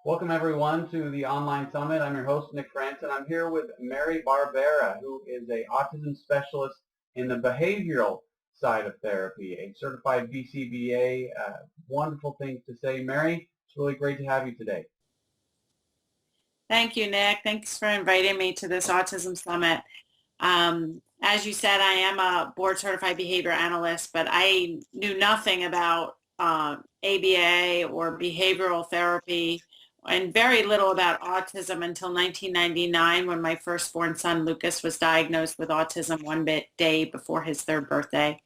Welcome everyone to the online summit. I'm your host, Nick Fransen. I'm here with Mary Barbera, who is a autism specialist in the behavioral side of therapy, a certified BCBA. Wonderful things to say. Mary, it's really great to have you today. Thank you, Nick. Thanks for inviting me to this Autism Summit. As you said, I am a board certified behavior analyst, but I knew nothing about ABA or behavioral therapy and very little about autism until 1999 when my firstborn son, Lucas, was diagnosed with autism one day before his third birthday.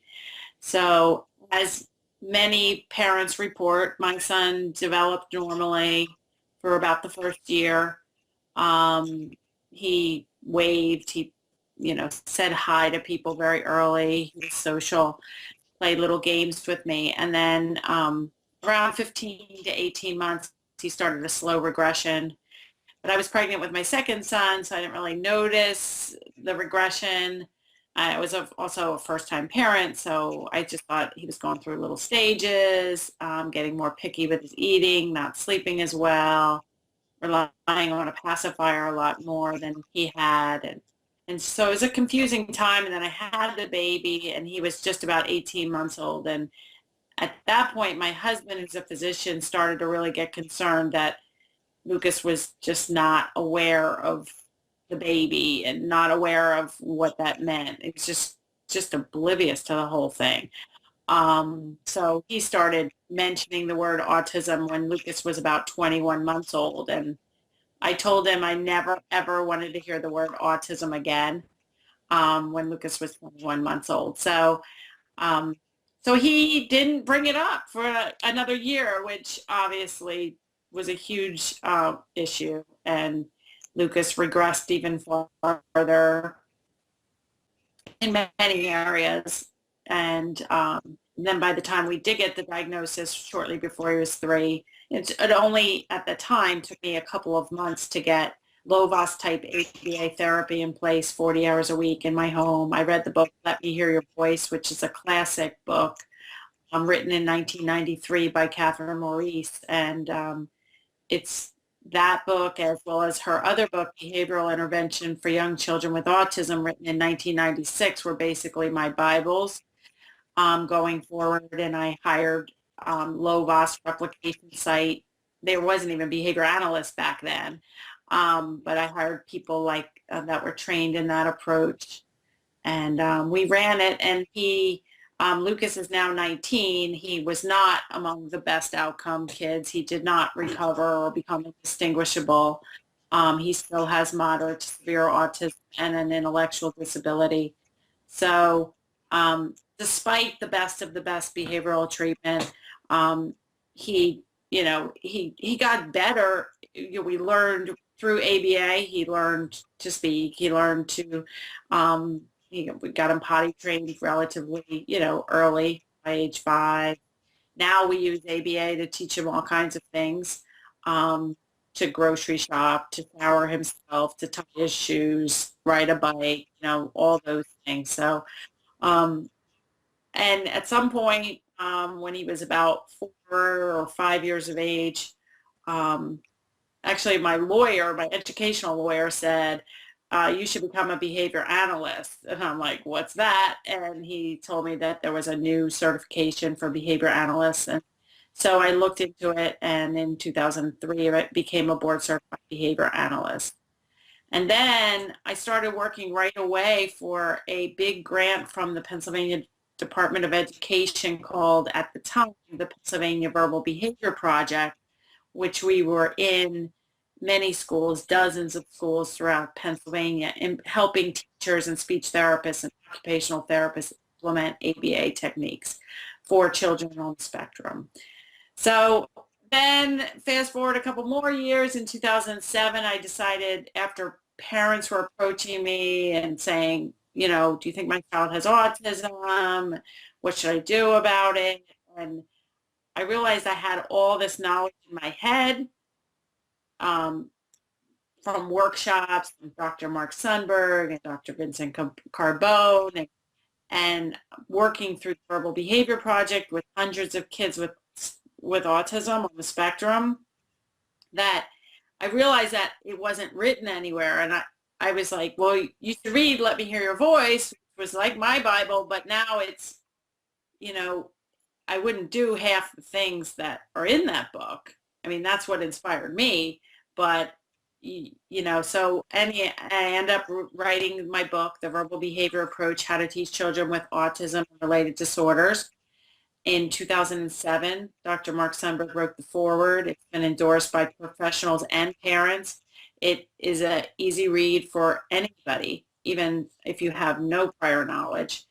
So as many parents report, my son developed normally for about the first year. He waved, he said hi to people very early. He was social, played little games with me. And then around 15 to 18 months, he started a slow regression. But I was pregnant with my second son, so I didn't really notice the regression. I was also a first-time parent, so I just thought he was going through little stages, getting more picky with his eating, not sleeping as well, relying on a pacifier a lot more than he had. And so it was a confusing time. And then I had the baby and he was just about 18 months old. And at that point, my husband, who's a physician, started to really get concerned that Lucas was just not aware of the baby and not aware of what that meant. It was just oblivious to the whole thing. So he started mentioning the word autism when Lucas was about 21 months old. And I told him I never, ever wanted to hear the word autism again when Lucas was 21 months old. Um, so he didn't bring it up for another year, which obviously was a huge issue. And Lucas regressed even farther in many areas. And then by the time we did get the diagnosis, shortly before he was 3, it only at the time took me a couple of months to get low-VOS type ABA therapy in place 40 hours a week in my home. I read the book, Let Me Hear Your Voice, which is a classic book written in 1993 by Catherine Maurice. And it's that book, as well as her other book, Behavioral Intervention for Young Children with Autism, written in 1996, were basically my Bibles going forward. And I hired low-VOS replication site. There wasn't even behavior analysts back then, but I hired people like that were trained in that approach. And we ran it, and Lucas is now 19. He was not among the best outcome kids. He did not recover or become indistinguishable. He still has moderate to severe autism and an intellectual disability. So despite the best of the best behavioral treatment, he got better. We learned through ABA. He learned to speak. He learned to we got him potty trained relatively, early by age 5. Now we use ABA to teach him all kinds of things, to grocery shop, to shower himself, to tie his shoes, ride a bike, all those things. So, and at some point, when he was about 4 or 5 years of age, actually my educational lawyer said, you should become a behavior analyst. And I'm like, what's that? And he told me that there was a new certification for behavior analysts. And so I looked into it, and in 2003, I became a board certified behavior analyst. And then I started working right away for a big grant from the Pennsylvania Department of Education called, at the time, the Pennsylvania Verbal Behavior Project, which we were in many schools, dozens of schools throughout Pennsylvania, in helping teachers and speech therapists and occupational therapists implement ABA techniques for children on the spectrum. So then fast forward a couple more years, in 2007, I decided, after parents were approaching me and saying, do you think my child has autism? What should I do about it? And I realized I had all this knowledge in my head, from workshops from Dr. Mark Sundberg and Dr. Vincent Carbone, and working through the Verbal Behavior Project with hundreds of kids with autism on the spectrum. that I realized that it wasn't written anywhere. And I was like, well, you should read Let Me Hear Your Voice, which was like my Bible, but now it's, you know, I wouldn't do half the things that are in that book. I mean, that's what inspired me. But, you know, so I end up writing my book, The Verbal Behavior Approach, How to Teach Children with Autism and Related Disorders. In 2007, Dr. Mark Sundberg wrote the foreword. It's been endorsed by professionals and parents. It is an easy read for anybody, even if you have no prior knowledge.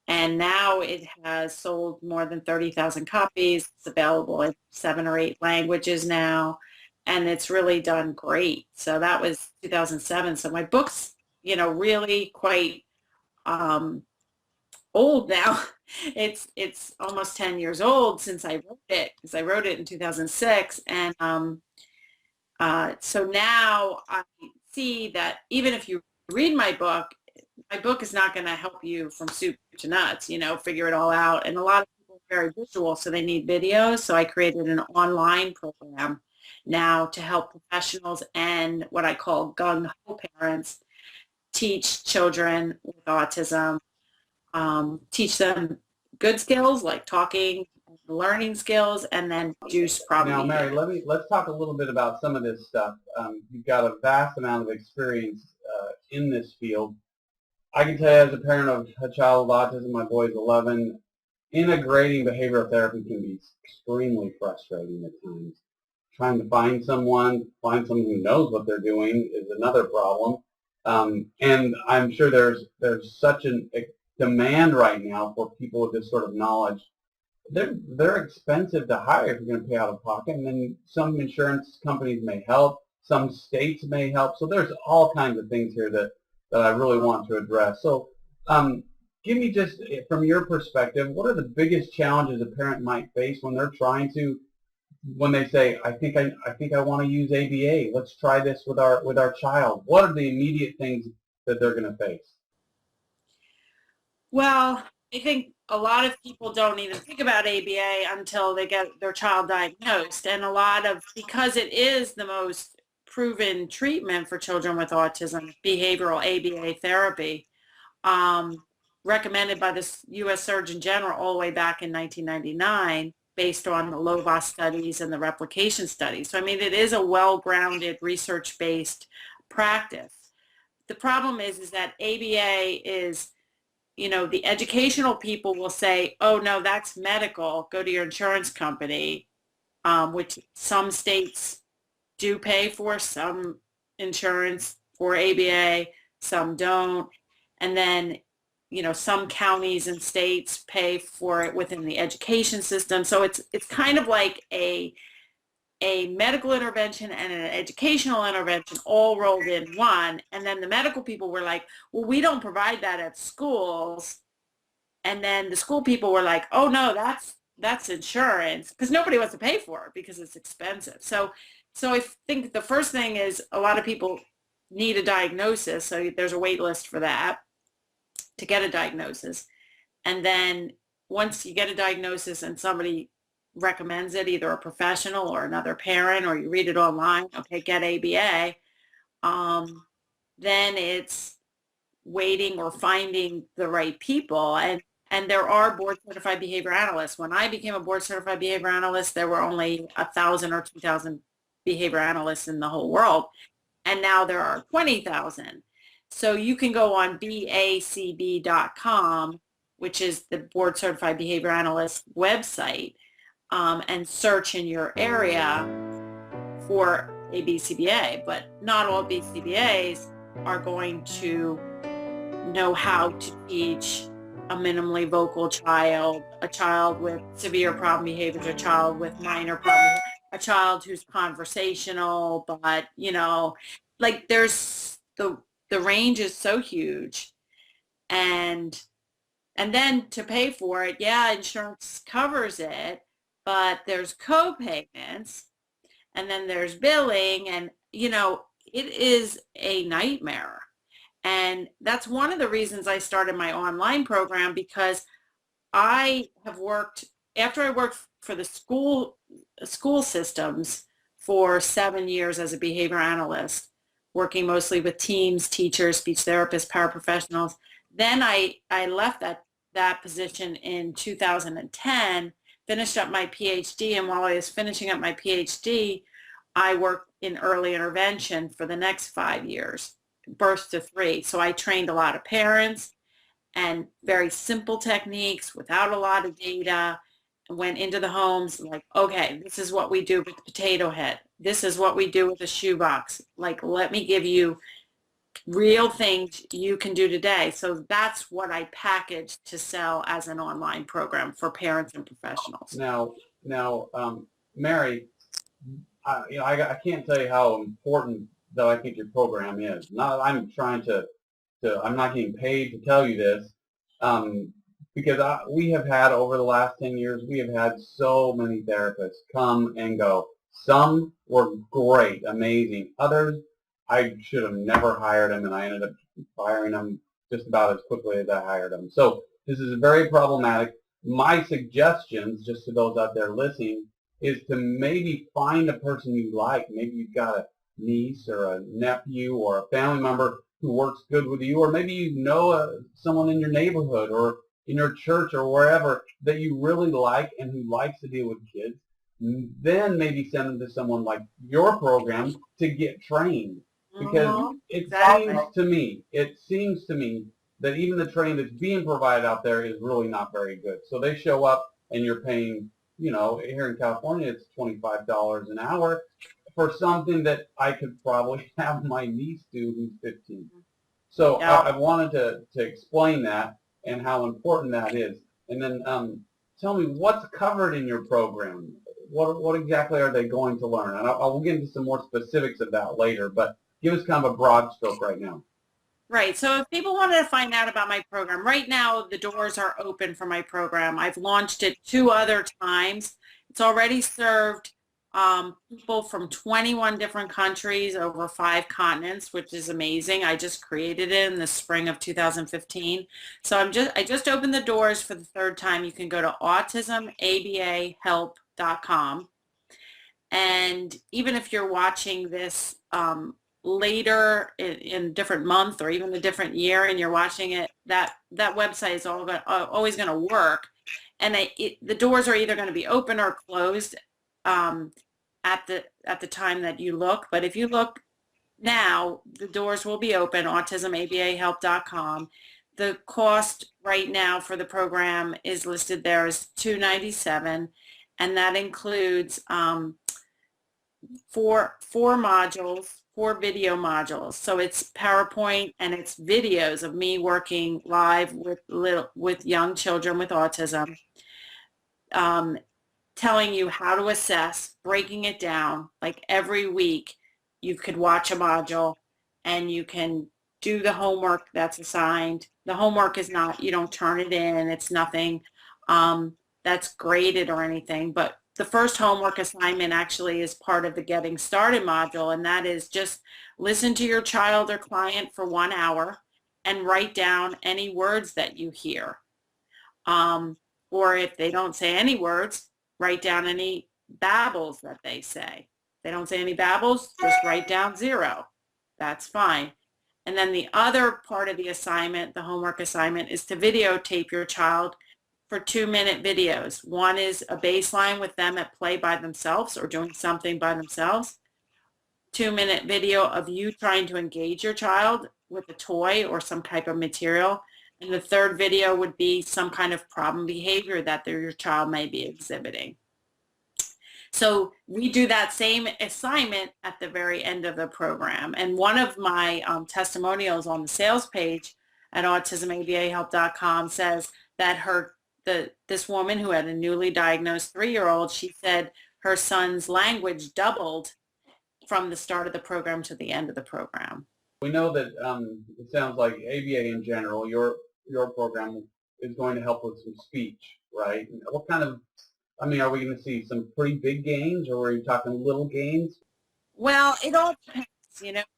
And now it has sold more than 30,000 copies. It's available in 7 or 8 languages now, and it's really done great. So that was 2007. So my book's, you know, really quite old now. It's almost 10 years old since I wrote it, because I wrote it in 2006. And so now I see that even if you read my book is not going to help you from soup to nuts, you know, figure it all out. And a lot of people are very visual, so they need videos. So I created an online program now to help professionals and what I call gung-ho parents teach children with autism, teach them good skills like talking, learning skills, and then reduce problem. Now, Mary, let's talk a little bit about some of this stuff. You've got a vast amount of experience in this field. I can tell you, as a parent of a child with autism, my boy's 11, integrating behavioral therapy can be extremely frustrating at times. Trying to find someone who knows what they're doing is another problem. And I'm sure there's such a demand right now for people with this sort of knowledge. They're expensive to hire if you're going to pay out of pocket, and then some insurance companies may help, some states may help. So there's all kinds of things here that I really want to address. So give me, just from your perspective, what are the biggest challenges a parent might face when they're trying to, when they say, I think I want to use ABA, let's try this with our child. What are the immediate things that they're going to face? Well, I think a lot of people don't even think about ABA until they get their child diagnosed. And because it is the most proven treatment for children with autism, behavioral ABA therapy, recommended by the U.S. Surgeon General all the way back in 1999, based on the LOVAS studies and the replication studies. So, I mean, it is a well-grounded, research-based practice. The problem is that ABA is, you know, the educational people will say, oh, no, that's medical. Go to your insurance company, which some states do pay for, some insurance for ABA, some don't. And then, you know, some counties and states pay for it within the education system. So it's kind of like a medical intervention and an educational intervention all rolled in one. And then the medical people were like, well, we don't provide that at schools. And then the school people were like, oh, no, that's insurance, because nobody wants to pay for it because it's expensive. So I think the first thing is a lot of people need a diagnosis. So there's a wait list for that, to get a diagnosis. And then once you get a diagnosis and somebody recommends it, either a professional or another parent, or you read it online, okay, get ABA, then it's waiting or finding the right people. And there are board certified behavior analysts. When I became a board certified behavior analyst, there were only 1,000 or 2,000 behavior analysts in the whole world. And now there are 20,000. So you can go on BACB.com, which is the board certified behavior analyst website, and search in your area for a BCBA. But not all BCBAs are going to know how to teach a minimally vocal child, a child with severe problem behaviors, a child with minor problem, a child who's conversational, but, you know, like there's the range is so huge. And then to pay for it, yeah, insurance covers it, but there's co-payments, and then there's billing, and, you know, it is a nightmare. And that's one of the reasons I started my online program, because I have worked, after I worked for the school systems for 7 years as a behavior analyst, working mostly with teams, teachers, speech therapists, paraprofessionals. Then I left that position in 2010, finished up my PhD, and while I was finishing up my PhD, I worked in early intervention for the next 5 years, birth to 3. So I trained a lot of parents and very simple techniques without a lot of data, and went into the homes like, okay, this is what we do with the potato head. This is what we do with the shoebox. Like, let me give you real things you can do today. So that's what I packaged to sell as an online program for parents and professionals. Now, Mary, I can't tell you how important that I think your program is. I'm not getting paid to tell you this, because we have had, over the last 10 years, we have had so many therapists come and go. Some were great, amazing. Others, I should have never hired them, and I ended up firing them just about as quickly as I hired them. So this is very problematic. My suggestions, just to those out there listening, is to maybe find a person you like. Maybe you've got a niece or a nephew or a family member who works good with you, or maybe you know someone in your neighborhood or in your church or wherever that you really like and who likes to deal with kids. Then maybe send them to someone like your program to get trained. Because it seems to me that even the training that's being provided out there is really not very good. So they show up and you're paying, here in California, it's $25 an hour for something that I could probably have my niece do who's 15. So I wanted to explain that and how important that is. And then tell me what's covered in your program. What exactly are they going to learn? And I'll get into some more specifics of that later, but give us kind of a broad stroke right now. Right. So if people wanted to find out about my program, right now the doors are open for my program. I've launched it 2 other times. It's already served people from 21 different countries over 5 continents, which is amazing. I just created it in the spring of 2015. So I just opened the doors for the 3rd time. You can go to autismabahelp.com. And even if you're watching this later in a different month or even a different year and you're watching it, that website is always going to work. And the doors are either going to be open or closed at the time that you look. But if you look now, the doors will be open, autismabahelp.com. The cost right now for the program is listed there as $297, and that includes 4 modules, 4 video modules. So it's PowerPoint and it's videos of me working live with young children with autism, telling you how to assess, breaking it down. Like every week you could watch a module and you can do the homework that's assigned. The homework is not, you don't turn it in, it's nothing that's graded or anything, but the first homework assignment actually is part of the Getting Started module, and that is just listen to your child or client for 1 hour and write down any words that you hear. Or if they don't say any words, write down any babbles that they say. If they don't say any babbles, just write down 0. That's fine. And then the other part of the assignment, the homework assignment, is to videotape your child for 2-minute videos. One is a baseline with them at play by themselves or doing something by themselves. 2-minute video of you trying to engage your child with a toy or some type of material. And the 3rd video would be some kind of problem behavior that your child may be exhibiting. So we do that same assignment at the very end of the program. And one of my testimonials on the sales page at autismabahelp.com says that this woman who had a newly diagnosed 3-year-old, she said her son's language doubled from the start of the program to the end of the program. We know that it sounds like ABA in general, your program is going to help with some speech, right? What kind of, are we going to see some pretty big gains, or are you talking little gains? Well, it all depends.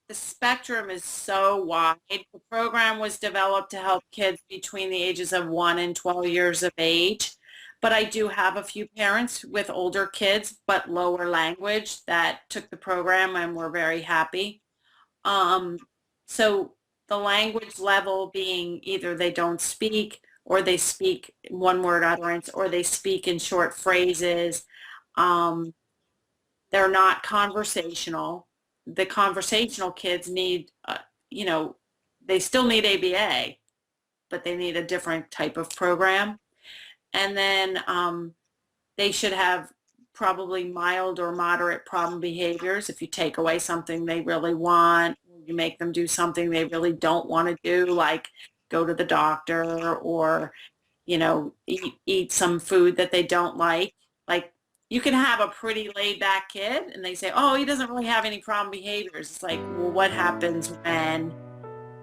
The spectrum is so wide. The program was developed to help kids between the ages of 1 and 12 years of age, But I do have a few parents with older kids, but lower language that took the program and were very happy. Um, so the language level being either they don't speak or they speak one word utterance or they speak in short phrases. Um, they're not conversational. The conversational kids need, you know, they still need ABA, but they need a different type of program. And then they should have probably mild or moderate problem behaviors. If you take away something they really want, you make them do something they really don't want to do, like go to the doctor or, eat some food that they don't like. Like you can have a pretty laid back kid and they say, oh, he doesn't really have any problem behaviors. It's like, well, what happens when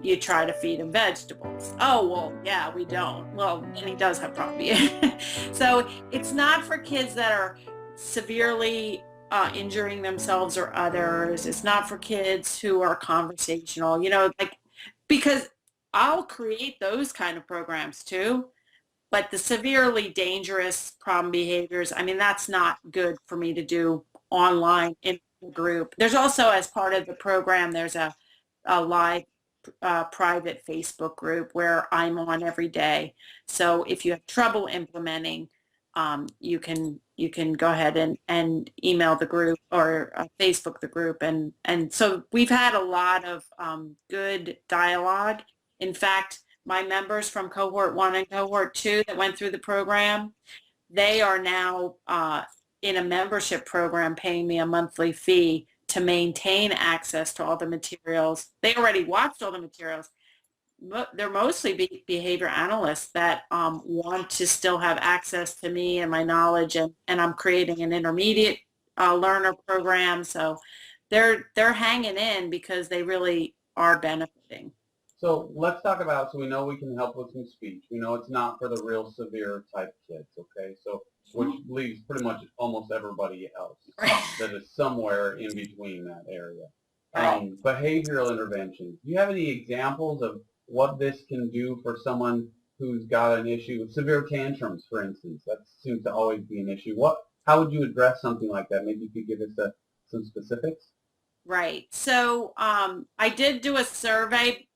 you try to feed him vegetables? Oh, well, yeah, we don't. Well, then he does have problem behavior. So it's not for kids that are severely injuring themselves or others. It's not for kids who are conversational, like, because I'll create those kind of programs too. But the severely dangerous problem behaviors, I mean, that's not good for me to do online in a group. There's also, as part of the program, there's a live private Facebook group where I'm on every day. So if you have trouble implementing, you can go ahead and email the group or Facebook the group. And so we've had a lot of good dialogue. In fact, my members from cohort 1 and cohort 2 that went through the program, they are now in a membership program paying me a monthly fee to maintain access to all the materials. They already watched all the materials. They're mostly behavior analysts that want to still have access to me and my knowledge, and I'm creating an intermediate learner program. So they're hanging in because they really are benefiting. So let's talk about, so we know we can help with some speech. We know it's not for the real severe type kids, okay? So, which leaves pretty much almost everybody else that is somewhere in between that area. Behavioral interventions. Do you have any examples of what this can do for someone who's got an issue with severe tantrums, for instance? That seems to always be an issue. How would you address something like that? Maybe you could give us some specifics. Right. So I did do a survey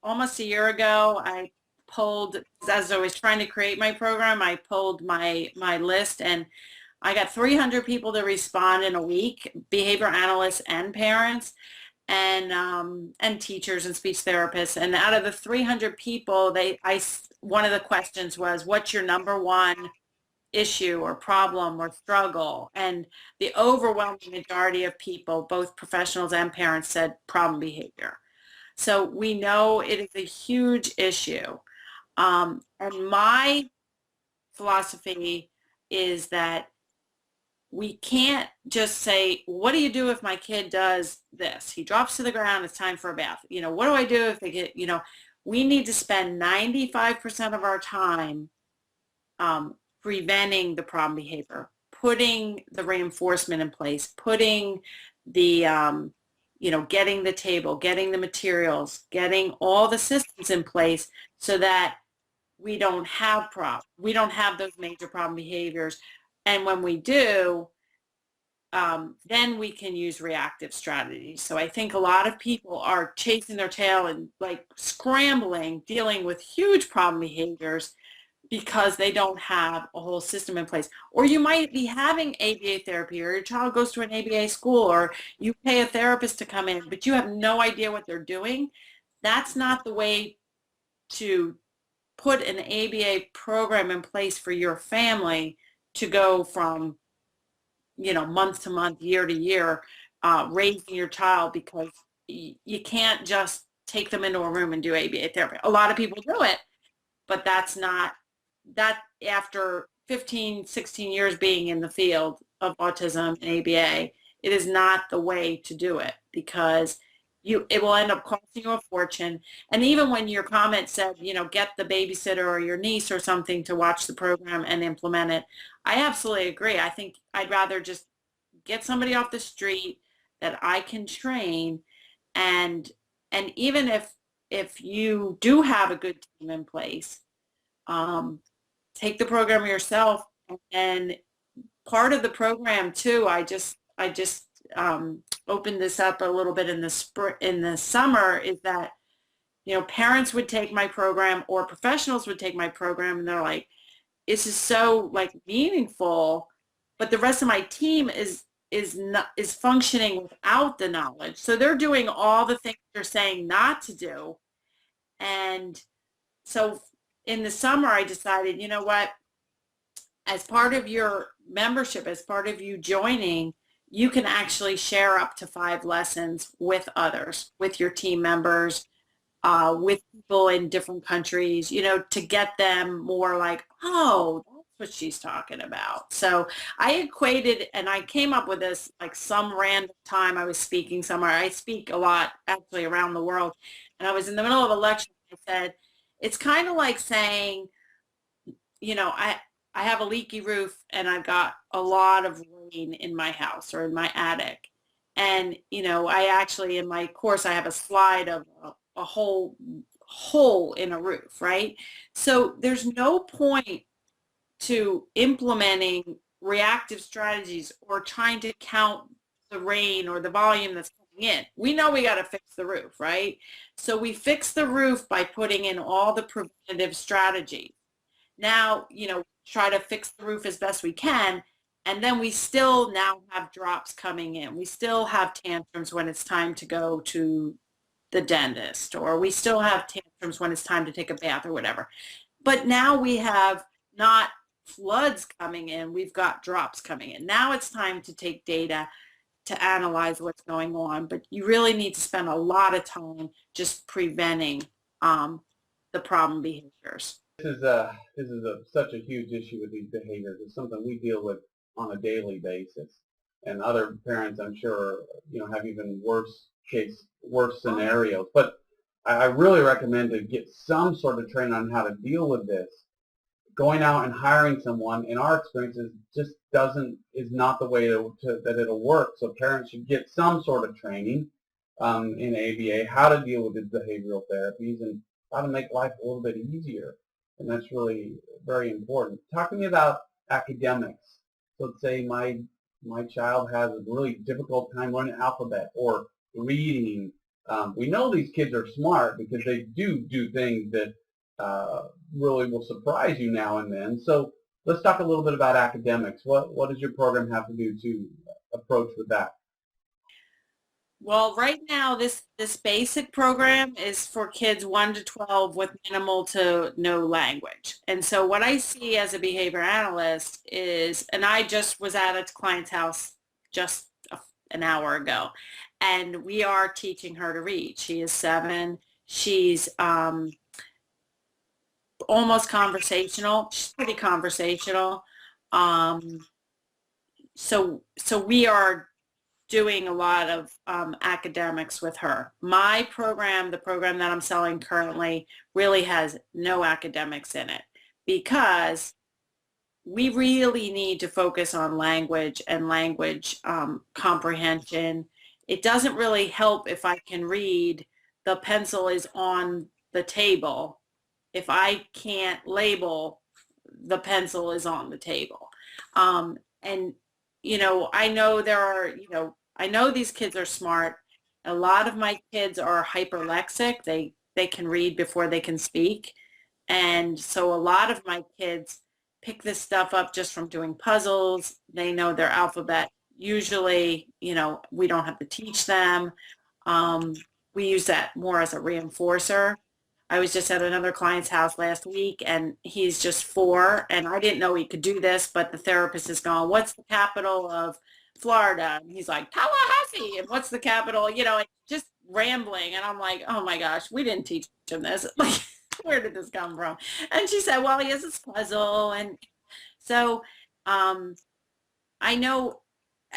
almost a year ago. I polled, as I was trying to create my program, I polled my list, and I got 300 people to respond in a week, behavior analysts and parents and teachers and speech therapists. And out of the 300 people, one of the questions was, what's your number one issue or problem or struggle? And the overwhelming majority of people, both professionals and parents, said problem behavior. So we know it is a huge issue. And my philosophy is that we can't just say, what do you do if my kid does this? He drops to the ground, it's time for a bath. What do I do if they get, we need to spend 95% of our time preventing the problem behavior, putting the reinforcement in place, putting the, getting the table, getting the materials, getting all the systems in place so that we don't have those major problem behaviors. And when we do, then we can use reactive strategies. So I think a lot of people are chasing their tail and like scrambling, dealing with huge problem behaviors because they don't have a whole system in place. Or you might be having ABA therapy, or your child goes to an ABA school, or you pay a therapist to come in, but you have no idea what they're doing. That's not the way to put an ABA program in place for your family to go from, month to month, year to year, raising your child, because you can't just take them into a room and do ABA therapy. A lot of people do it, but that's not, that after 15, 16 years being in the field of autism and ABA, it is not the way to do it, because it will end up costing you a fortune. And even when your comment said, get the babysitter or your niece or something to watch the program and implement it, I absolutely agree. I think I'd rather just get somebody off the street that I can train. And even if you do have a good team in place, take the program yourself. And part of the program too, I just opened this up a little bit in the summer, is that, parents would take my program or professionals would take my program and they're like, this is so like meaningful, but the rest of my team is functioning without the knowledge. So they're doing all the things they're saying not to do. And so in the summer, I decided, you know what, as part of your membership, as part of you joining, you can actually share up to 5 lessons with others, with your team members, with people in different countries, to get them more like, oh, that's what she's talking about. So I equated, and I came up with this like some random time I was speaking somewhere. I speak a lot actually around the world. And I was in the middle of a lecture. I said, it's kind of like saying, I have a leaky roof and I've got a lot of rain in my house or in my attic. And, I actually, in my course, I have a slide of a whole hole in a roof, right? So there's no point to implementing reactive strategies or trying to count the rain or the volume that's coming in. We know we got to fix the roof, right? So we fix the roof by putting in all the preventative strategies. Now, try to fix the roof as best we can. And then we still now have drops coming in. We still have tantrums when it's time to go to the dentist, or we still have tantrums when it's time to take a bath or whatever. But now we have not floods coming in, we've got drops coming in. Now it's time to take data to analyze what's going on, but you really need to spend a lot of time just preventing the problem behaviors. This is such a huge issue with these behaviors. It's something we deal with on a daily basis, and other parents, I'm sure, have even worse scenarios. But I really recommend to get some sort of training on how to deal with this. Going out and hiring someone, in our experience, is not the way that it'll work. So parents should get some sort of training in ABA, how to deal with these behavioral therapies and how to make life a little bit easier. And that's really very important. Talk to me about academics. So let's say my child has a really difficult time learning alphabet or reading. We know these kids are smart because they do things that really will surprise you now and then. So let's talk a little bit about academics. What does your program have to do to approach with that? Well, right now, this basic program is for kids 1 to 12 with minimal to no language. And so what I see as a behavior analyst is, and I just was at a client's house just an hour ago, and we are teaching her to read. She is 7. She's almost conversational. She's pretty conversational. So we are doing a lot of academics with her. My program, the program that I'm selling currently, really has no academics in it because we really need to focus on language and language comprehension. It doesn't really help if I can read the pencil is on the table if I can't label the pencil is on the table. And I know I know these kids are smart. A lot of my kids are hyperlexic. They can read before they can speak. And so a lot of my kids pick this stuff up just from doing puzzles. They know their alphabet. Usually, we don't have to teach them. We use that more as a reinforcer. I was just at another client's house last week, and he's just 4, and I didn't know he could do this, but the therapist is going, what's the capital of Florida? And he's like, Tallahassee. And what's the capital? Just rambling. And I'm like, oh my gosh, we didn't teach him this. Like, where did this come from? And she said, well, he has this puzzle. And so I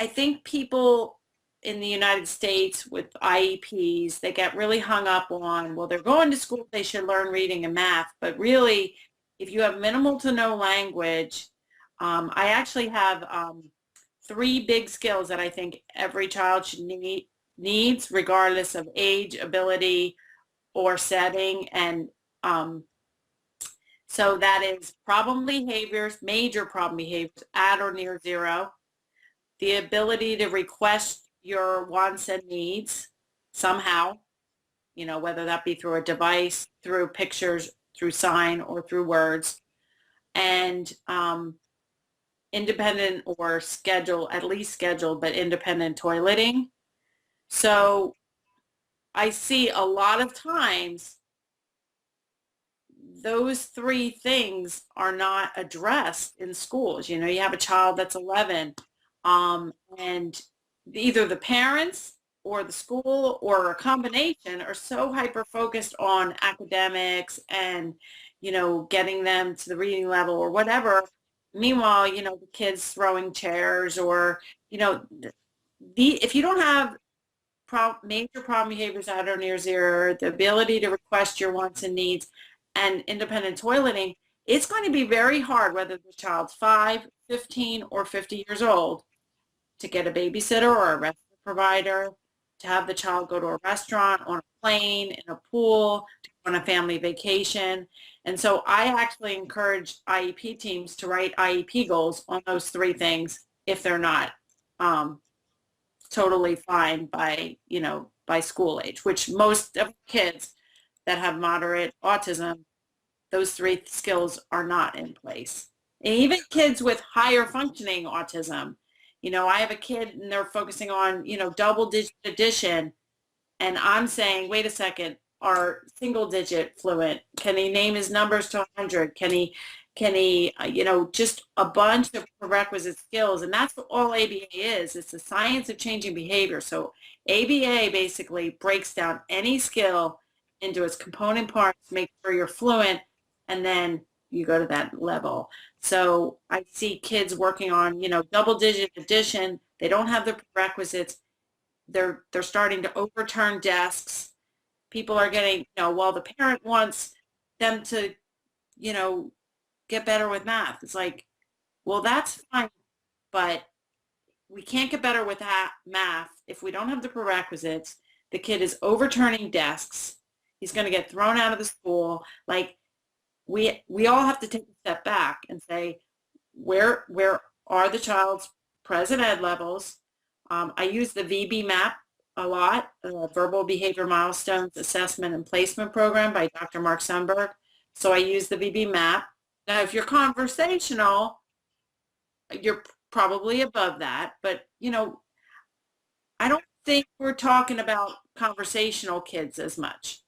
think people in the United States with IEPs, they get really hung up on, well, they're going to school, they should learn reading and math. But really, if you have minimal to no language, I actually have 3 big skills that I think every child should needs, regardless of age, ability, or setting. And So that is problem behaviors, major problem behaviors at or near zero, the ability to request your wants and needs somehow, whether that be through a device, through pictures, through sign, or through words, and independent or scheduled, at least scheduled, but independent toileting. So I see a lot of times those three things are not addressed in schools. You have a child that's 11, and either the parents or the school or a combination are so hyper focused on academics and, getting them to the reading level or whatever. Meanwhile, the kids throwing chairs or, if you don't have major problem behaviors at or near zero, the ability to request your wants and needs, and independent toileting, it's going to be very hard, whether the child's 5, 15, or 50 years old, to get a babysitter or a respite provider, to have the child go to a restaurant, on a plane, in a pool, to go on a family vacation. And so I actually encourage IEP teams to write IEP goals on those three things if they're not totally fine by school age, which most of kids that have moderate autism, those three skills are not in place. And even kids with higher functioning autism, I have a kid and they're focusing on, double digit addition. And I'm saying, wait a second, are single digit fluent? Can he name his numbers to 100? Can he, just a bunch of prerequisite skills. And that's all ABA is. It's the science of changing behavior. So ABA basically breaks down any skill into its component parts, make sure you're fluent, and then you go to that level. So I see kids working on, double digit addition. They don't have the prerequisites. They're starting to overturn desks. People are getting, well, the parent wants them to, get better with math. It's like, well, that's fine, but we can't get better with math if we don't have the prerequisites. The kid is overturning desks. He's going to get thrown out of the school. Like, we all have to take a step back and say, where are the child's present ed levels? I use the VB map a lot, Verbal Behavior Milestones Assessment and Placement Program by Dr. Mark Sundberg. So I use the VB map. Now, if you're conversational, you're probably above that, but I don't think we're talking about conversational kids as much.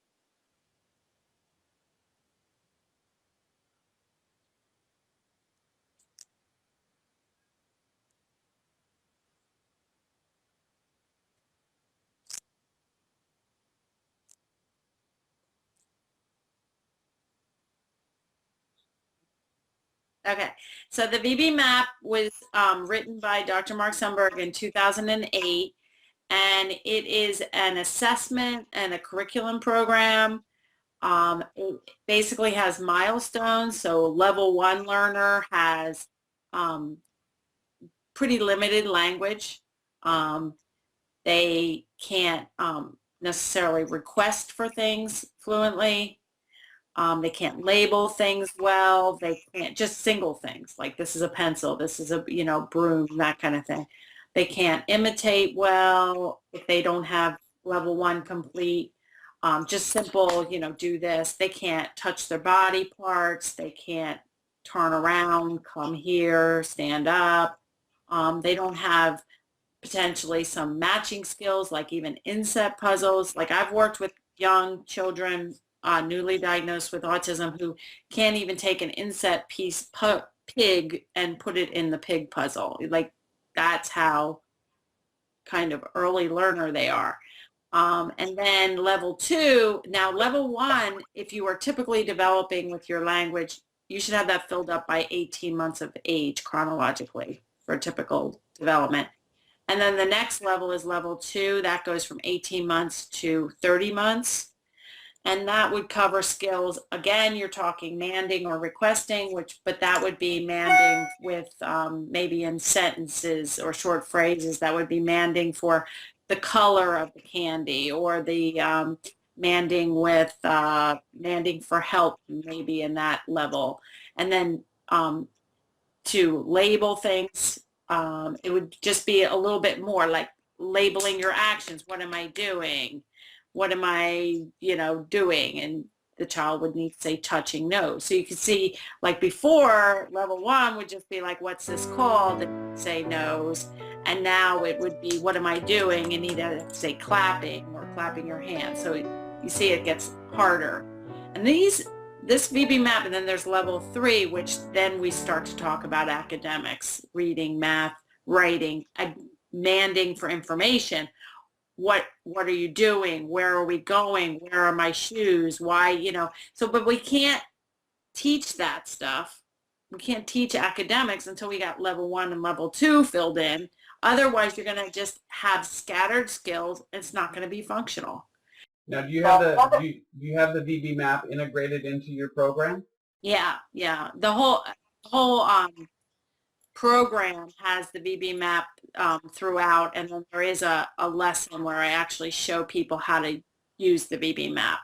Okay, so the VB map was written by Dr. Mark Sundberg in 2008, and it is an assessment and a curriculum program. It basically has milestones. So level 1 learner has pretty limited language. They can't necessarily request for things fluently. They can't label things well. They can't just single things like this is a pencil, this is a broom, that kind of thing. They can't imitate well if they don't have level 1 complete. Just simple, do this. They can't touch their body parts. They can't turn around, come here, stand up. They don't have potentially some matching skills, like even inset puzzles. Like I've worked with young children newly diagnosed with autism who can't even take an inset piece pig and put it in the pig puzzle. Like that's how kind of early learner they are. And then level 2, now level 1, if you are typically developing with your language, you should have that filled up by 18 months of age chronologically for typical development. And then the next level is level 2. That goes from 18 months to 30 months. And that would cover skills. Again, you're talking manding or requesting, but that would be manding with maybe in sentences or short phrases. That would be manding for the color of the candy or the manding with manding for help, maybe in that level. And then to label things, it would just be a little bit more like labeling your actions. What am I doing? What am I, doing? And the child would need to say touching no. So you can see, like before, level 1 would just be like, what's this called? And say nose. And now it would be, what am I doing? And either say clapping or clapping your hands. So you see it gets harder. And this VB map, and then there's level 3, which then we start to talk about academics, reading, math, writing, demanding for information. What are you doing? Where are we going? Where are my shoes? Why, but we can't teach that stuff. We can't teach academics until we got level 1 and level 2 filled in. Otherwise, you're going to just have scattered skills. It's not going to be functional. Now, do you have the VB map integrated into your program? Yeah. The whole program has the VB map throughout, and then there is a lesson where I actually show people how to use the VB map.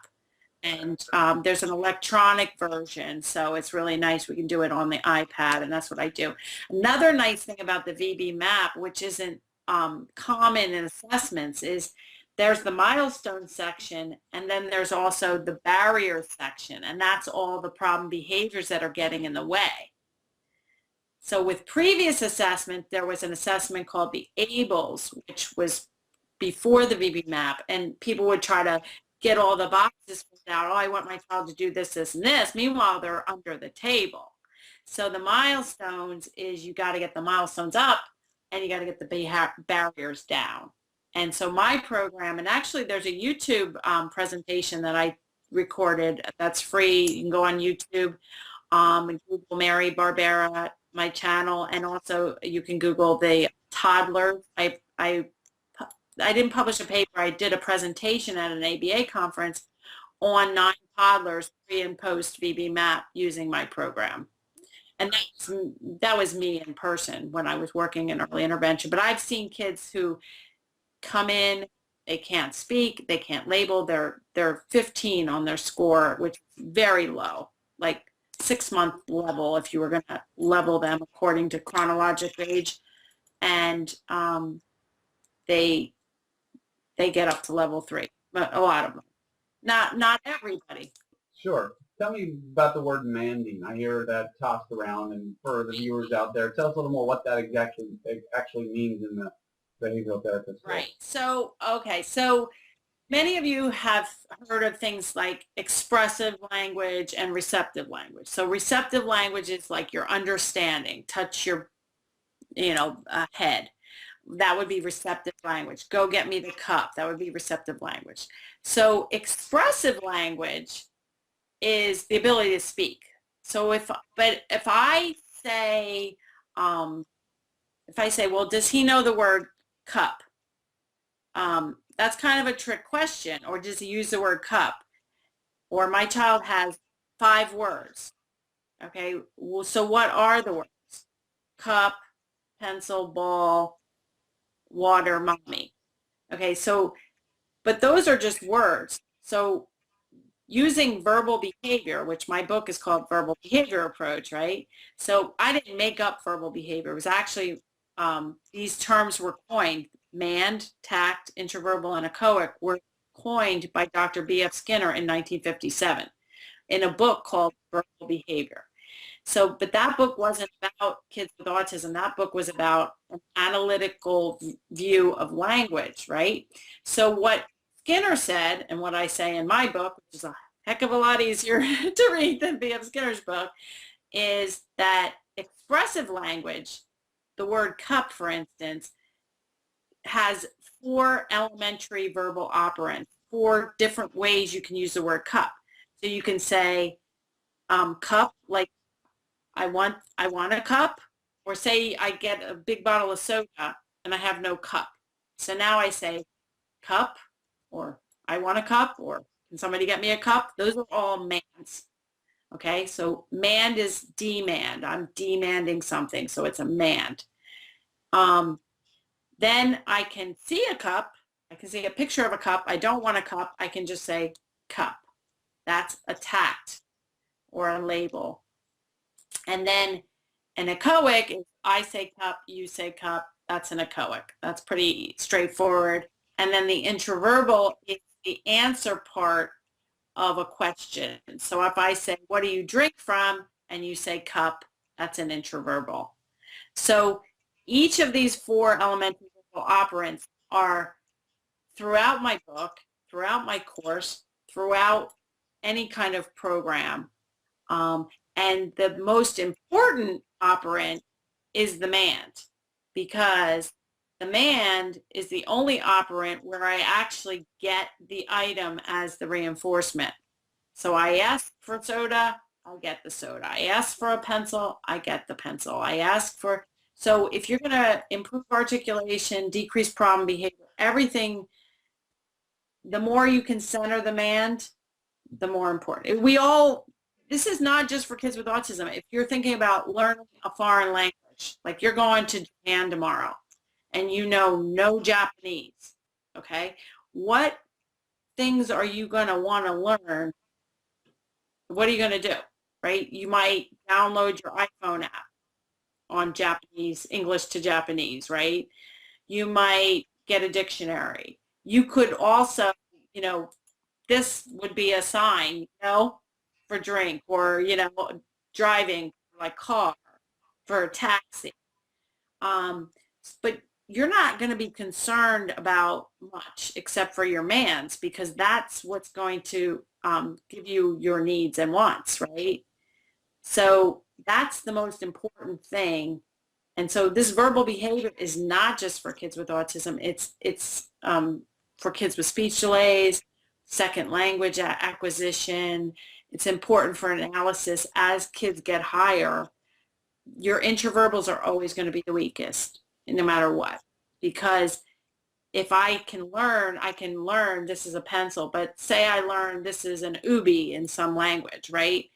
And there's an electronic version, so it's really nice. We can do it on the iPad, and that's what I do. Another nice thing about the VB map, which isn't common in assessments, is there's the milestone section, and then there's also the barrier section, and that's all the problem behaviors that are getting in the way. So with previous assessment, there was an assessment called the ABLES, which was before the VB map, and people would try to get all the boxes filled out. Oh, I want my child to do this, this, and this. Meanwhile, they're under the table. So the milestones is you got to get the milestones up, and you got to get the barriers down. And so my program, and actually there's a YouTube presentation that I recorded that's free. You can go on YouTube and Google Mary Barbera, my channel, and also you can Google the toddlers. I didn't publish a paper. I did a presentation at an ABA conference on 9 toddlers pre and post VB map using my program. And that was me in person when I was working in early intervention. But I've seen kids who come in, they can't speak, they can't label, they're 15 on their score, which is very low, like 6-month level if you were going to level them according to chronological age. And they get up to level 3, but a lot of them. Not everybody. Sure. Tell me about the word manding. I hear that tossed around, and for the viewers out there, tell us a little more what that actually means in the behavioral therapist. Right. So, okay. So many of you have heard of things like expressive language and receptive language. So receptive language is like your understanding, touch your, head. That would be receptive language. Go get me the cup. That would be receptive language. So expressive language is the ability to speak. So if I say, well, does he know the word cup? That's kind of a trick question. Or does he use the word cup? Or my child has 5 words. Okay, well, so what are the words? Cup, pencil, ball, water, mommy. Okay, so, but those are just words. So using verbal behavior, which my book is called Verbal Behavior Approach, right? So I didn't make up verbal behavior. It was actually, these terms were coined. MAND, tact, interverbal, and echoic were coined by Dr. B.F. Skinner in 1957 in a book called Verbal Behavior. So, but that book wasn't about kids with autism. That book was about an analytical view of language, right? So what Skinner said, and what I say in my book, which is a heck of a lot easier to read than B.F. Skinner's book, is that expressive language, the word cup, for instance, has 4 elementary verbal operands, 4 different ways you can use the word cup. So you can say cup, like I want a cup, or say I get a big bottle of soda and I have no cup. So now I say cup, or I want a cup, or can somebody get me a cup? Those are all mands. Okay, so mand is demand. I'm demanding something, so it's a mand. Then I can see a cup, I can see a picture of a cup. I don't want a cup. I can just say cup. That's a tact or a label. And then an echoic is I say cup, you say cup. That's an echoic. That's pretty straightforward. And then the intraverbal is the answer part of a question. So if I say, what do you drink from? And you say cup, that's an intraverbal. So each of these 4 elementary verbal operants are throughout my book, throughout my course, throughout any kind of program. And the most important operant is the mand, because the mand is the only operant where I actually get the item as the reinforcement. So I ask for soda, I get the soda. I ask for a pencil, I get the pencil. I ask for, so if you're going to improve articulation, decrease problem behavior, everything, the more you can center the mand, the more important. This is not just for kids with autism. If you're thinking about learning a foreign language, like you're going to Japan tomorrow and you know no Japanese, okay? What things are you going to want to learn? What are you going to do, right? You might download your iPhone app on Japanese, English to Japanese, right? You might get a dictionary. You could also, this would be a sign, for drink, or, driving, like car, for a taxi. But you're not going to be concerned about much except for your mands, because that's what's going to give you your needs and wants, right? So that's the most important thing. And so this verbal behavior is not just for kids with autism. It's for kids with speech delays, second language acquisition. It's important for analysis. As kids get higher, your intraverbals are always going to be the weakest, no matter what. Because if I can learn this is a pencil, but say I learn this is an ubi in some language, right?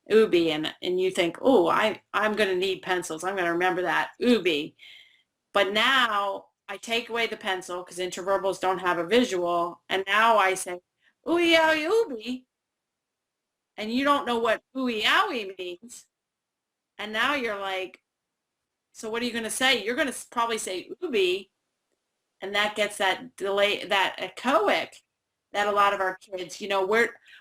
Ubi, and you think, oh, I'm going to need pencils. I'm going to remember that, ubi. But now I take away the pencil because intraverbals don't have a visual, and now I say, ooey owie ubi, and you don't know what ooey owie means. And now you're like, so what are you going to say? You're going to probably say ubi, and that gets that delay, that echoic that a lot of our kids,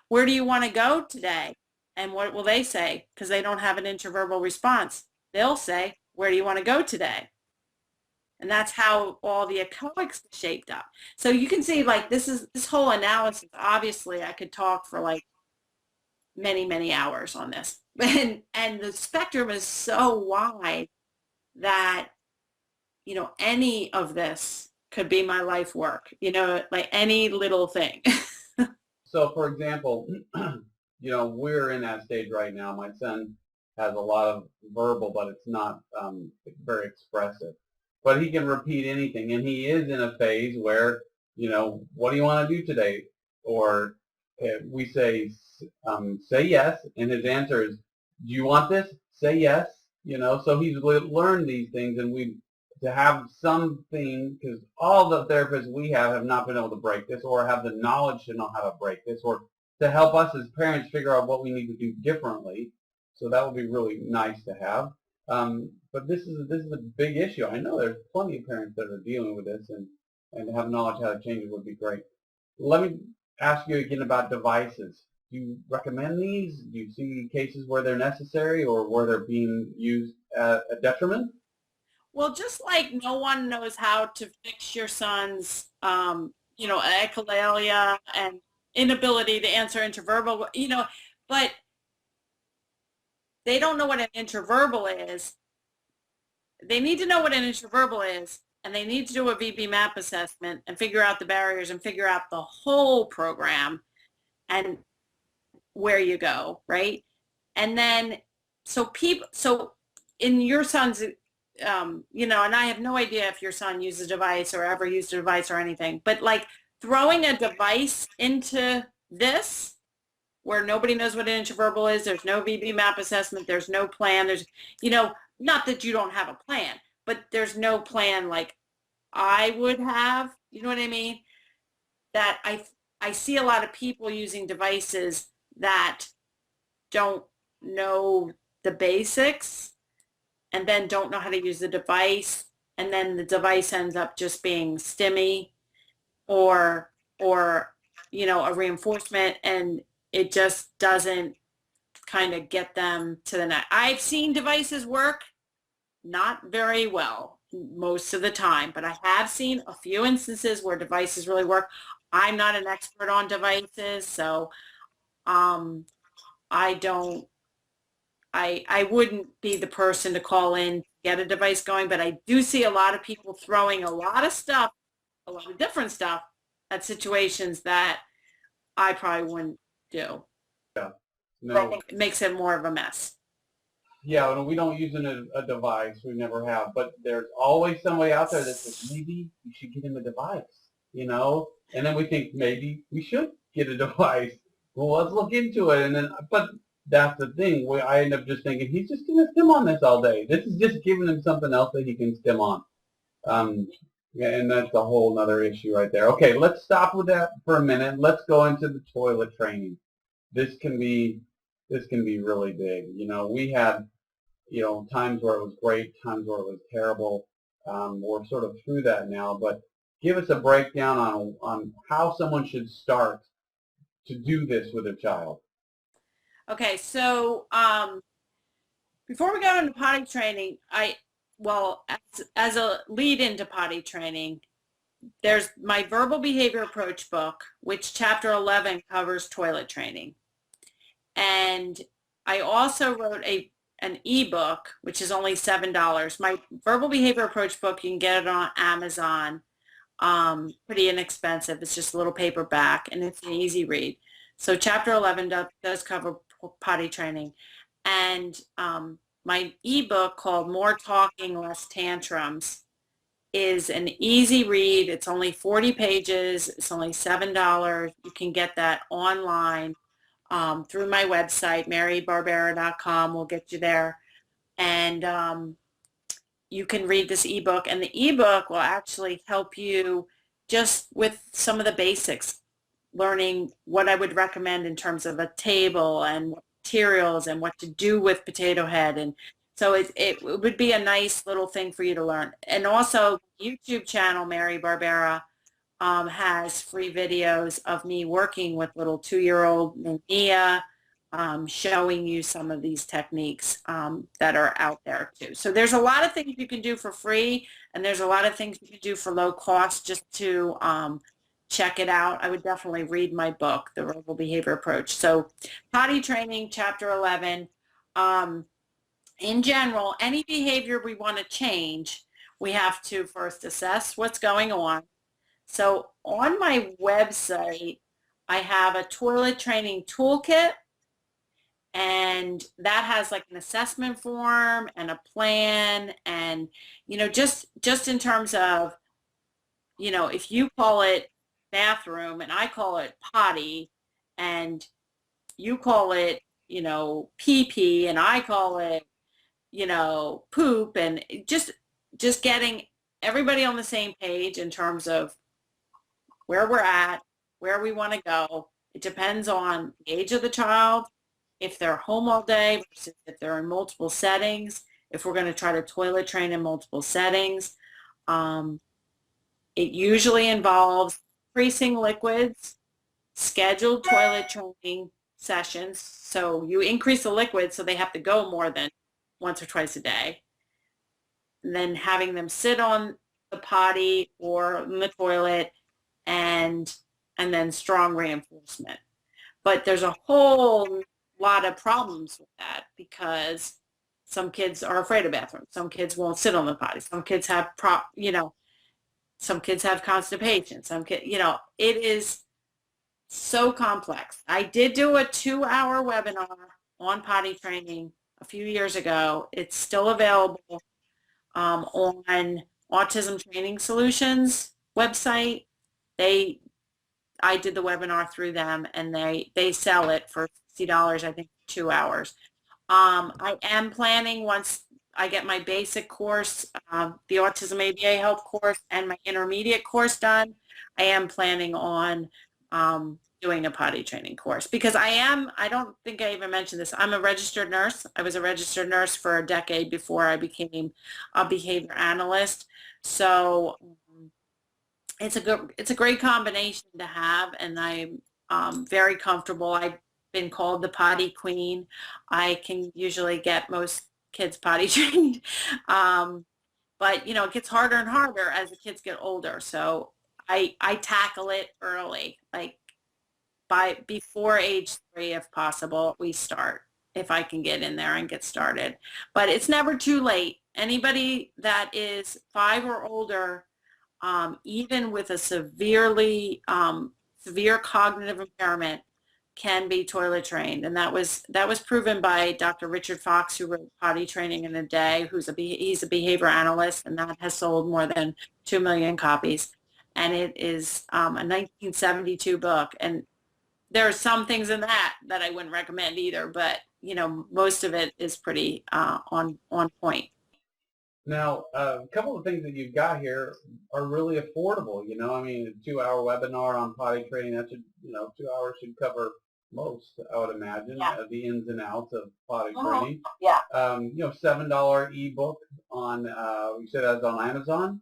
where do you want to go today? And what will they say? Because they don't have an intraverbal response. They'll say, where do you want to go today? And that's how all the echoics are shaped up. So you can see, like, this whole analysis, obviously I could talk for like many, many hours on this. And the spectrum is so wide that, any of this could be my life work, like any little thing. So for example, we're in that stage right now. My son has a lot of verbal, but it's not very expressive. But he can repeat anything, and he is in a phase where, what do you want to do today? Or we say yes, and his answer is, do you want this? Say yes. So he's learned these things, and to have something, because all the therapists we have not been able to break this, or have the knowledge to know how to break this, or to help us as parents figure out what we need to do differently. So that would be really nice to have. But this is a big issue. I know there's plenty of parents that are dealing with this, and to have knowledge how to change it would be great. Let me ask you again about devices. Do you recommend these? Do you see cases where they're necessary or where they're being used at a detriment? Well, just like no one knows how to fix your son's, echolalia and inability to answer interverbal, but they don't know what an interverbal is. They need to know what an interverbal is, and they need to do a VB map assessment and figure out the barriers and figure out the whole program and where you go, right? And then, so in your son's, and I have no idea if your son uses a device or ever used a device or anything, but like throwing a device into this where nobody knows what an interverbal is, there's no VB map assessment, there's no plan, there's, not that you don't have a plan, but there's no plan like I would have, you know what I mean? that I see a lot of people using devices that don't know the basics and then don't know how to use the device, and then the device ends up just being stimmy or a reinforcement, and it just doesn't kind of get them to the next. I've seen devices work not very well most of the time, but I have seen a few instances where devices really work. I'm not an expert on devices, so I don't, I wouldn't be the person to call in to get a device going, but I do see a lot of people throwing a lot of stuff, a lot of different stuff at situations that I probably wouldn't do. Yeah. I No. think it makes it more of a mess. Yeah, and we don't use a device. We never have. But there's always somebody out there that says, maybe you should get him a device, you know? And then we think maybe we should get a device. Well, let's look into it. And then, but that's the thing. I end up just thinking, he's just going to stim on this all day. This is just giving him something else that he can stim on. Yeah, and that's a whole nother issue right there. Okay, let's stop with that for a minute. Let's go into the toilet training. This can be really big. You know, we had, times where it was great, times where it was terrible. We're sort of through that now, but give us a breakdown on how someone should start to do this with a child. Okay, so before we go into potty training, as a lead into potty training, there's my verbal behavior approach book, which chapter 11 covers toilet training. And I also wrote an ebook, which is only $7. My verbal behavior approach book, you can get it on Amazon. Pretty inexpensive. It's just a little paperback, and it's an easy read. So chapter 11 does cover potty training. And my ebook called More Talking, Less Tantrums is an easy read. It's only 40 pages. It's only $7. You can get that online through my website, marybarbera.com. We'll get you there. And you can read this ebook. And the ebook will actually help you just with some of the basics, learning what I would recommend in terms of a table and materials and what to do with Potato Head. And so it would be a nice little thing for you to learn. And also YouTube channel, Mary Barbera, has free videos of me working with little 2-year-old Mia, showing you some of these techniques that are out there too. So there's a lot of things you can do for free, and there's a lot of things you can do for low cost just to check it out. I would definitely read my book, The Verbal Behavior Approach. So potty training, chapter 11. In general, any behavior we want to change, we have to first assess what's going on. So on my website, I have a toilet training toolkit, and that has like an assessment form and a plan, and just in terms of, if you call it bathroom and I call it potty, and you call it, pee-pee, and I call it, poop, and just getting everybody on the same page in terms of where we're at, where we want to go. It depends on the age of the child, if they're home all day versus if they're in multiple settings, if we're going to try to toilet train in multiple settings. It usually involves increasing liquids, scheduled toilet training sessions. So you increase the liquids so they have to go more than once or twice a day. And then having them sit on the potty or in the toilet, and then strong reinforcement. But there's a whole lot of problems with that, because some kids are afraid of bathrooms. Some kids won't sit on the potty. Some kids have some kids have constipation. Some kids, it is so complex. I did do a 2-hour webinar on potty training a few years ago. It's still available on Autism Training Solutions website. I did the webinar through them, and they sell it for $60, I think, for 2 hours. I am planning, once I get my basic course, the Autism ABA Help course, and my intermediate course done, I am planning on doing a potty training course because I don't think I even mentioned this. I'm a registered nurse. I was a registered nurse for a decade before I became a behavior analyst. So it's a great combination to have, and I'm very comfortable. I've been called the potty queen. I can usually get most kids potty trained. But it gets harder and harder as the kids get older. So I tackle it early, like before age 3, if possible, we start, if I can get in there and get started. But it's never too late. Anybody that is 5 or older, even with a severe cognitive impairment, can be toilet trained, and that was proven by Dr. Richard Fox, who wrote Potty Training in a Day, he's a behavior analyst, and that has sold more than 2 million copies, and it is a 1972 book, and there are some things in that I wouldn't recommend either, but most of it is pretty on point. Now, a couple of things that you've got here are really affordable. I mean, a 2-hour webinar on potty training, that should, 2 hours should cover most, I would imagine, Yeah. the ins and outs of potty training. Yeah. $7 ebook on, you said that's on Amazon?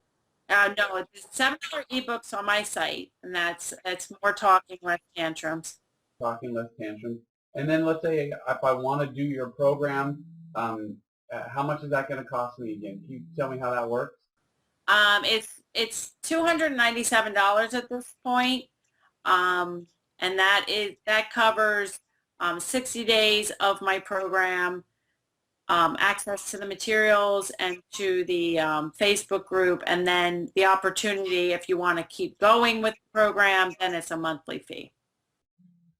No, it's $7 ebooks on my site, and it's more talking, less tantrums. Talking, less tantrums. And then let's say if I want to do your program, how much is that going to cost me again? Can you tell me how that works? It's $297 at this point, and that covers 60 days of my program, access to the materials and to the Facebook group, and then the opportunity, if you want to keep going with the program, then it's a monthly fee.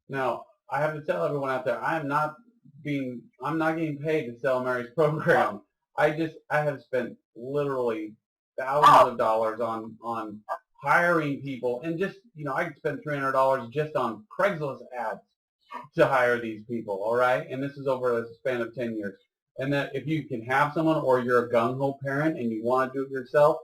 Now, I have to tell everyone out there, I'm not getting paid to sell Mary's program. I have spent literally thousands of dollars on hiring people, and just, I could spend $300 just on Craigslist ads to hire these people, all right? And this is over a span of 10 years. And that if you can have someone, or you're a gung-ho parent and you want to do it yourself,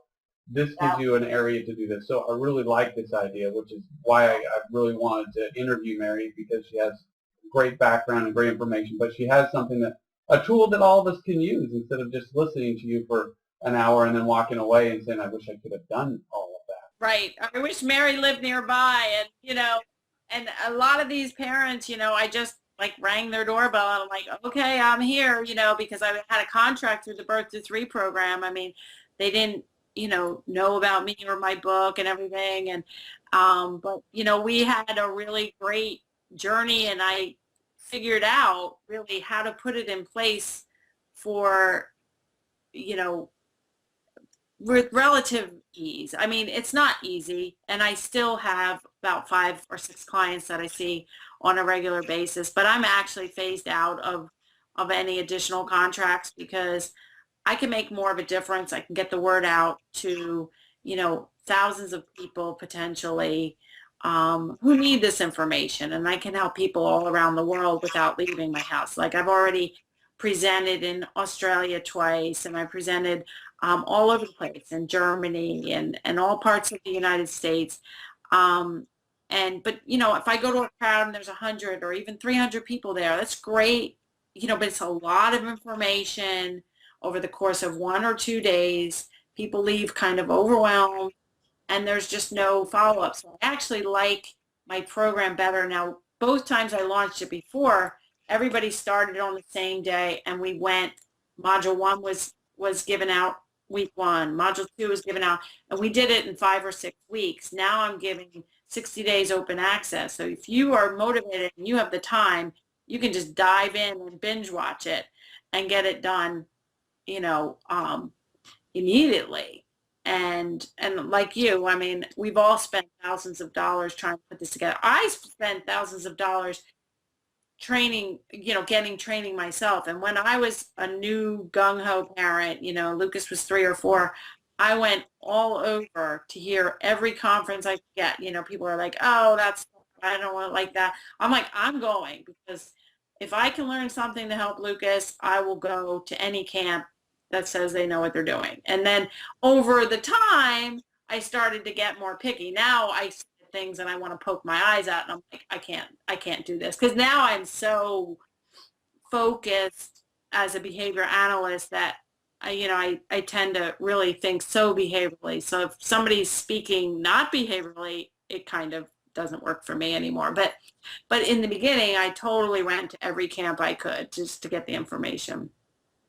this gives you an area to do this. So I really like this idea, which is why I really wanted to interview Mary, because she has great background and great information, but she has a tool that all of us can use instead of just listening to you for an hour and then walking away and saying, I wish I could have done all of that. Right. I wish Mary lived nearby, and, and a lot of these parents, I just rang their doorbell, and I'm like, okay, I'm here, because I had a contract through the Birth to 3 program. I mean, they didn't, know about me or my book and everything. And, but, we had a really great journey, and I figured out really how to put it in place for, with relative ease. I mean, it's not easy, and I still have about 5 or 6 clients that I see on a regular basis, but I'm actually phased out of any additional contracts because I can make more of a difference. I can get the word out to, thousands of people potentially who need this information, and I can help people all around the world without leaving my house. Like, I've already presented in Australia twice, and I presented all over the place, in Germany and all parts of the United States. But if I go to a crowd and there's 100 or even 300 people there, that's great, but it's a lot of information over the course of 1 or 2 days. People leave kind of overwhelmed, and there's just no follow-up. So I actually like my program better now. Both times I launched it before, everybody started on the same day, and we went, module 1 was given out week 1, module 2 was given out, and we did it in 5 or 6 weeks. Now I'm giving 60 days open access. So if you are motivated and you have the time, you can just dive in and binge watch it and get it done, immediately. And like you, I mean, we've all spent thousands of dollars trying to put this together. I spent thousands of dollars training, getting training myself. And when I was a new gung-ho parent, Lucas was 3 or 4, I went all over to hear every conference I could get. People are like, oh, I don't want it like that. I'm like, I'm going, because if I can learn something to help Lucas, I will go to any camp that says they know what they're doing. And then over the time, I started to get more picky. Now I see things and I want to poke my eyes out, and I'm like, I can't do this, because now I'm so focused as a behavior analyst that I tend to really think so behaviorally. So if somebody's speaking not behaviorally, it kind of doesn't work for me anymore. But in the beginning, I totally went to every camp I could just to get the information.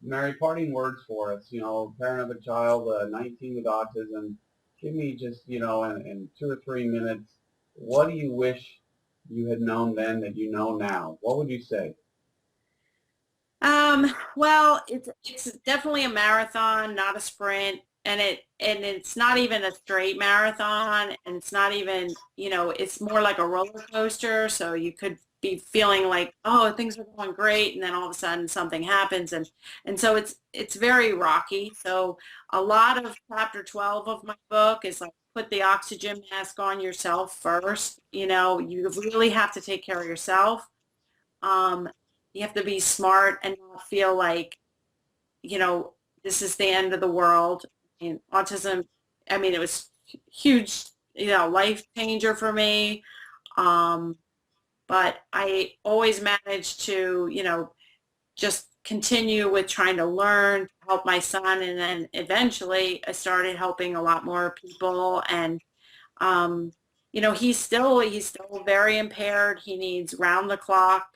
Mary, parting words for us. Parent of a child, 19 with autism. Give me just, in 2 or 3 minutes, what do you wish you had known then that you know now? What would you say? Well, it's definitely a marathon, not a sprint, and it's not even a straight marathon, and it's not even, it's more like a roller coaster. So you could be feeling like, oh, things are going great, and then all of a sudden something happens, and so it's very rocky. So a lot of chapter 12 of my book is like, put the oxygen mask on yourself first. You really have to take care of yourself. Um, you have to be smart and not feel like, you know, this is the end of the world. And autism, I mean, it was huge, life changer for me. Um, but I always managed to, just continue with trying to learn, help my son. And then eventually I started helping a lot more people. And, um, he's still very impaired. He needs round the clock.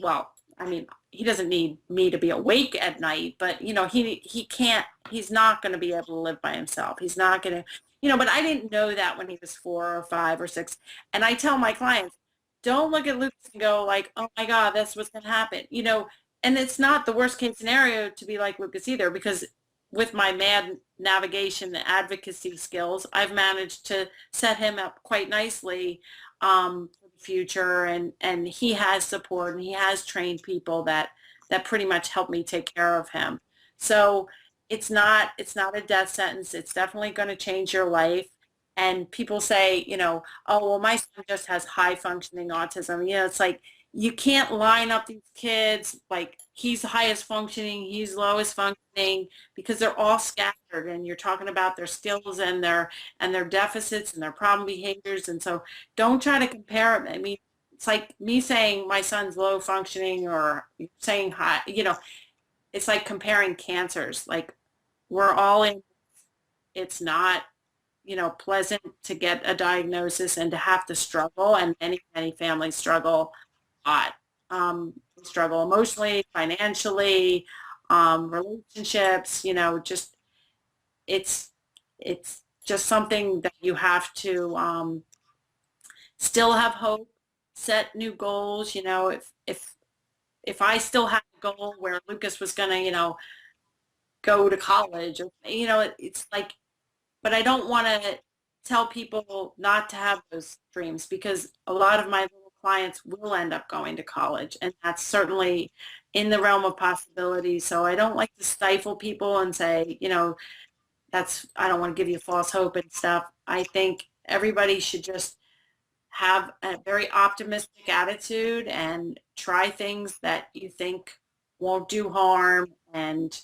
Well, I mean, he doesn't need me to be awake at night, but he's not going to be able to live by himself. He's not going to, but I didn't know that when he was 4 or 5 or 6. And I tell my clients, don't look at Lucas and go like, oh my God, that's what's going to happen. And it's not the worst case scenario to be like Lucas either, because with my mad navigation and advocacy skills, I've managed to set him up quite nicely for the future, and he has support, and he has trained people that pretty much help me take care of him. So it's not a death sentence. It's definitely going to change your life. And people say, oh, well, my son just has high functioning autism. It's like, you can't line up these kids like he's highest functioning, he's lowest functioning, because they're all scattered, and you're talking about their skills and their deficits and their problem behaviors. And so don't try to compare them. I mean, it's like me saying my son's low functioning, or saying high, it's like comparing cancers. Like, we're all in, it's not, pleasant to get a diagnosis and to have to struggle, and many, many families struggle a lot. Struggle emotionally, financially, relationships, just it's it's just something that you have to still have hope, set new goals. If I still had a goal where Lucas was gonna, go to college, or it's like, but I don't want to tell people not to have those dreams, because a lot of my little clients will end up going to college, and that's certainly in the realm of possibility. So I don't like to stifle people and say, I don't want to give you false hope and stuff. I think everybody should just have a very optimistic attitude and try things that you think won't do harm, and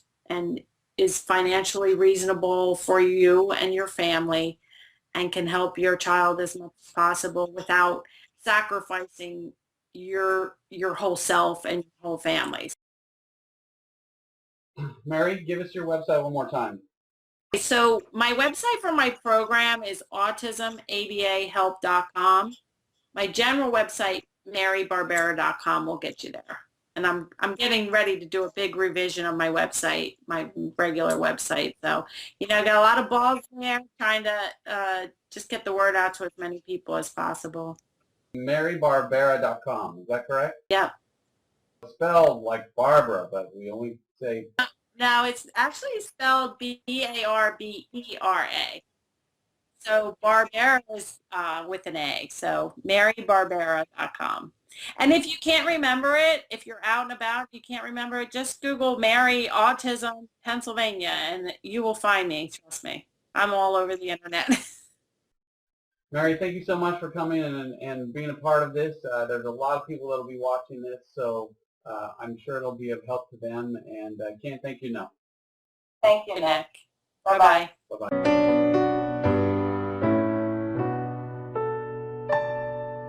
is financially reasonable for you and your family, and can help your child as much as possible without sacrificing your whole self and your whole family. Mary, give us your website one more time. So my website for my program is autismabahelp.com. My general website, marybarbera.com, will get you there. And I'm getting ready to do a big revision of my website, my regular website. So, I got a lot of balls in there, trying to just get the word out to as many people as possible. marybarbera.com, is that correct? Yeah. Spelled like Barbara, but we only say... No, it's actually spelled Barbera. So Barbera is with an A. So marybarbera.com. And if you can't remember it, if you're out and about, you can't remember it, just Google Mary Autism Pennsylvania, and you will find me. Trust me. I'm all over the internet. Mary, thank you so much for coming and being a part of this. There's a lot of people that will be watching this, so I'm sure it'll be of help to them, and I can't thank you enough. Thank you, Nick. Bye-bye. Bye-bye.